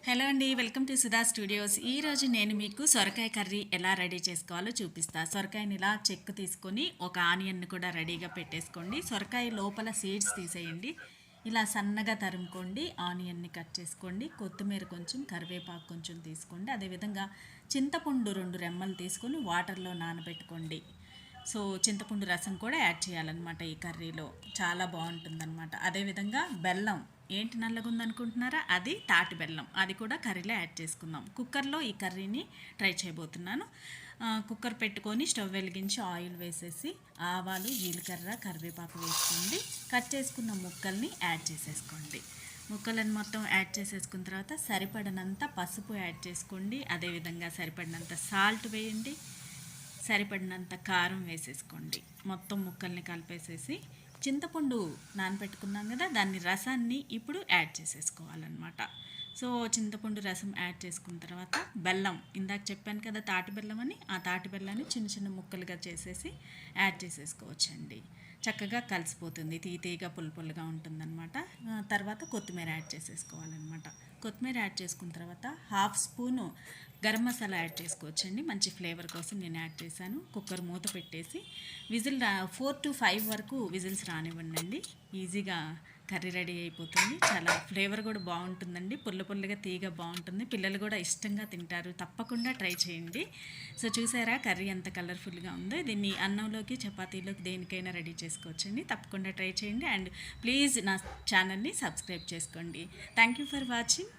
Hello అండి, welcome to Sudha studios. ఈరోజు నేను మీకు సొరకాయ కర్రీ ఎలా రెడీ చేసుకోవాలో చూపిస్తా. సొరకాయని ఇలా చెక్కు తీసుకొని ఒక ఆనియన్ని కూడా రెడీగా పెట్టేసుకోండి. సొరకాయ లోపల సీడ్స్ తీసేయండి. ఇలా సన్నగా తరుముకోండి. ఆనియన్ని కట్ చేసుకోండి. కొత్తిమీర కొంచెం, కరివేపాకు కొంచెం తీసుకోండి. అదేవిధంగా చింతపండు 2 రెమ్మలు తీసుకొని వాటర్లో నానబెట్టుకోండి. సో చింతపండు రసం కూడా యాడ్ చేయాలన్నమాట ఈ కర్రీలో. చాలా బాగుంటుందన్నమాట. అదేవిధంగా బెల్లం, ఏంటి నల్లగుందనుకుంటున్నారా, అది తాటి బెల్లం, అది కూడా కర్రీలో యాడ్ చేసుకుందాం. కుక్కర్లో ఈ కర్రీని ట్రై చేయబోతున్నాను. కుక్కర్ పెట్టుకొని స్టవ్ వెలిగించి ఆయిల్ వేసేసి ఆవాలు, జీలకర్ర, కరివేపాకు వేసుకోండి. కట్ చేసుకున్న ముక్కల్ని యాడ్ చేసేసుకోండి. ముక్కలను మొత్తం యాడ్ చేసేసుకున్న తర్వాత సరిపడినంత పసుపు యాడ్ చేసుకోండి. అదేవిధంగా సరిపడినంత సాల్ట్ వేయండి. సరిపడినంత కారం వేసేసుకోండి. మొత్తం ముక్కల్ని కలిపేసేసి చింతపండు నానబెట్టుకున్నాం కదా, దాన్ని రసాన్ని ఇప్పుడు యాడ్ చేసేసుకోవాలన్నమాట. సో చింతపండు రసం యాడ్ చేసుకున్న తర్వాత బెల్లం, ఇందాక చెప్పాను కదా తాటి బెల్లం అని, ఆ తాటి బెల్లాన్ని చిన్న చిన్న ముక్కలుగా చేసేసి యాడ్ చేసేసుకోవచ్చండి. చక్కగా కలిసిపోతుంది, తీతీగా పులుపులుగా ఉంటుందన్నమాట. తర్వాత కొత్తిమీర యాడ్ చేసేసుకోవాలన్నమాట. కొత్తిమీర యాడ్ చేసుకున్న తర్వాత half spoon garam masala add చేసుకోవచ్చండి. మంచి ఫ్లేవర్ కోసం నేను యాడ్ చేశాను. కుక్కర్ మూత పెట్టేసి 4 to 5 వరకు విజిల్స్ రానివ్వండి. ఈజీగా కర్రీ రెడీ అయిపోతుంది. చాలా ఫ్లేవర్ కూడా బాగుంటుందండి. పుల్ల పుల్లగా తీగ బాగుంటుంది. పిల్లలు కూడా ఇష్టంగా తింటారు. తప్పకుండా ట్రై చేయండి. సో చూసారా కర్రీ ఎంత కలర్ఫుల్గా ఉందో. దీన్ని అన్నంలోకి, చపాతీలోకి, దేనికైనా రెడీ చేసుకోవచ్చండి. తప్పకుండా ట్రై చేయండి. అండ్ ప్లీజ్ నా ఛానల్ని సబ్స్క్రైబ్ చేసుకోండి. Thank you for watching.